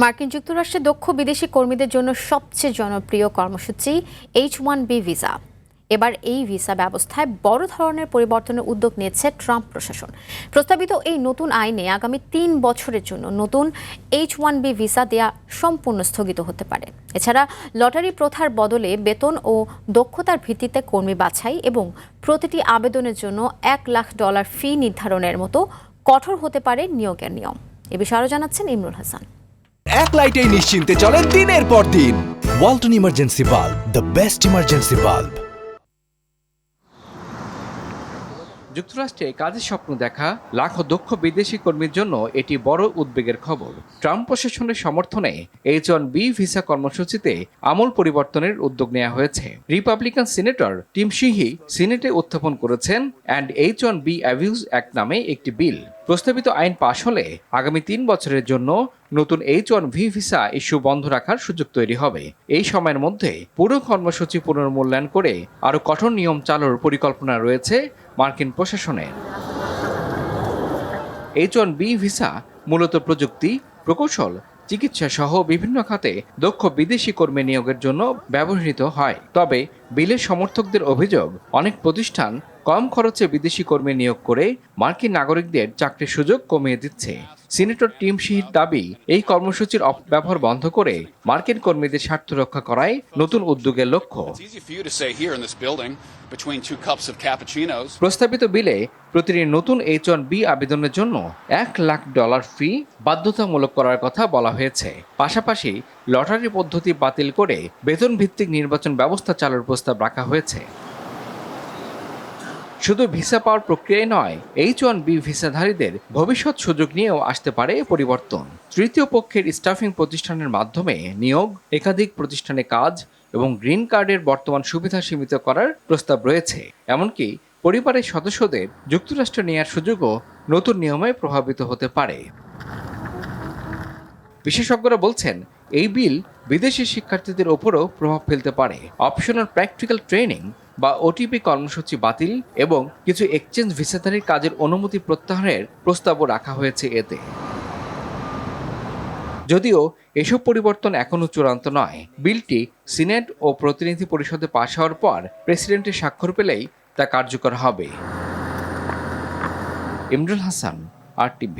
মার্কিন যুক্তরাষ্ট্রে দক্ষ বিদেশি কর্মীদের জন্য সবচেয়ে জনপ্রিয় কর্মসূচি H-1B ভিসা। এবার এই ভিসা ব্যবস্থায় বড় ধরনের পরিবর্তনের উদ্যোগ নিয়েছে ট্রাম্প প্রশাসন। প্রস্তাবিত এই নতুন আইনে আগামী ৩ বছরের জন্য নতুন H-1B ভিসা দেয়া সম্পূর্ণ স্থগিত হতে পারে। এছাড়া লটারি প্রথার বদলে বেতন ও দক্ষতার ভিত্তিতে কর্মী বাছাই এবং প্রতিটি আবেদনের জন্য $1 লাখ ফি নির্ধারণের মতো কঠোর হতে পারে নিয়োগের নিয়ম। এ বিষয়ে আরও জানাচ্ছেন ইমরুল হাসান। এক লাইটেই নিশ্চিন্তে চলে দিনের পর দিন। Walton emergency bulb, the best emergency bulb. যুক্তরাষ্ট্রে কাজের স্বপ্ন দেখা লাখো দক্ষ বিদেশি কর্মীর জন্য এটি বড় উদ্বেগের খবর। ট্রাম্প প্রশাসনের সমর্থনে H-1B ভিসা কর্মসূচিতে আমূল পরিবর্তনের উদ্যোগ নেওয়া হয়েছে। রিপাবলিকান সিনেটর টিম শিহি সিনেটে উত্থাপন করেছেন অ্যান্ড H-1B অ্যাবিউজ অ্যাক্ট নামে একটি বিল। প্রস্তাবিত আইন পাশ হলে আগামী ৩ বছরের জন্য নতুন H-1B ভিসা ইস্যু বন্ধ রাখার সুযোগ তৈরি হবে। এই সময়ের মধ্যে পুরো কর্মসূচি পুনর্মূল্যায়ন করে আরও কঠোর নিয়ম চালুর পরিকল্পনা রয়েছে মার্কিন প্রশাসনের। H-1B ভিসা মূলত প্রযুক্তি, প্রকৌশল, চিকিৎসা সহ বিভিন্ন খাতে দক্ষ বিদেশি কর্মী নিয়োগের জন্য ব্যবহৃত হয়। তবে বিলের সমর্থকদের অভিযোগ, অনেক প্রতিষ্ঠান কম খরচে বিদেশি কর্মী নিয়োগ করে মার্কিন নাগরিকদের চাকরির সুযোগ কমিয়ে দিচ্ছে। সিনেটর টিম শিহির দাবি, এই কর্মসূচির অপব্যবহার বন্ধ করে মার্কিন কর্মীদের স্বার্থ রক্ষা করাই নতুন উদ্যোগের লক্ষ্য। প্রস্তাবিত বিলে প্রতিটি নতুন H-1B আবেদনের জন্য $1 লাখ ফি বাধ্যতামূলক করার কথা বলা হয়েছে। পাশাপাশি লটারি পদ্ধতি বাতিল করে বেতন ভিত্তিক নির্বাচন ব্যবস্থা চালুর প্রস্তাব রাখা হয়েছে। শুধু ভিসা পাওয়ার প্রক্রিয়ায় নয়, H-1B ভিসাধারীদের ভবিষ্যৎ সুযোগ নিয়েও আসতে পারে পরিবর্তন। তৃতীয় পক্ষের স্টাফিং প্রতিষ্ঠানের মাধ্যমে নিয়োগ, একাধিক প্রতিষ্ঠানে কাজ এবং গ্রিন কার্ডের বর্তমান সুবিধা সীমিত করার প্রস্তাব রয়েছে। এমনকি পরিবারের সদস্যদের যুক্তরাষ্ট্রে নেওয়ার সুযোগও নতুন নিয়মে প্রভাবিত হতে পারে। বিশেষজ্ঞরা বলছেন, এই বিল বিদেশি শিক্ষার্থীদের ওপরও প্রভাব ফেলতে পারে। অপশনাল প্র্যাকটিক্যাল ট্রেনিং বা OTP কর্মসূচি বাতিল এবং কিছু এক্সচেঞ্জ ভিসাধারীর কাজের অনুমতি প্রত্যাহারের প্রস্তাবও রাখা হয়েছে এতে। যদিও এসব পরিবর্তন এখনও চূড়ান্ত নয়, বিলটি সিনেট ও প্রতিনিধি পরিষদে পাশ হওয়ার পর প্রেসিডেন্টের স্বাক্ষর পেলেই তা কার্যকর হবে। ইমরুল হাসান, RTV।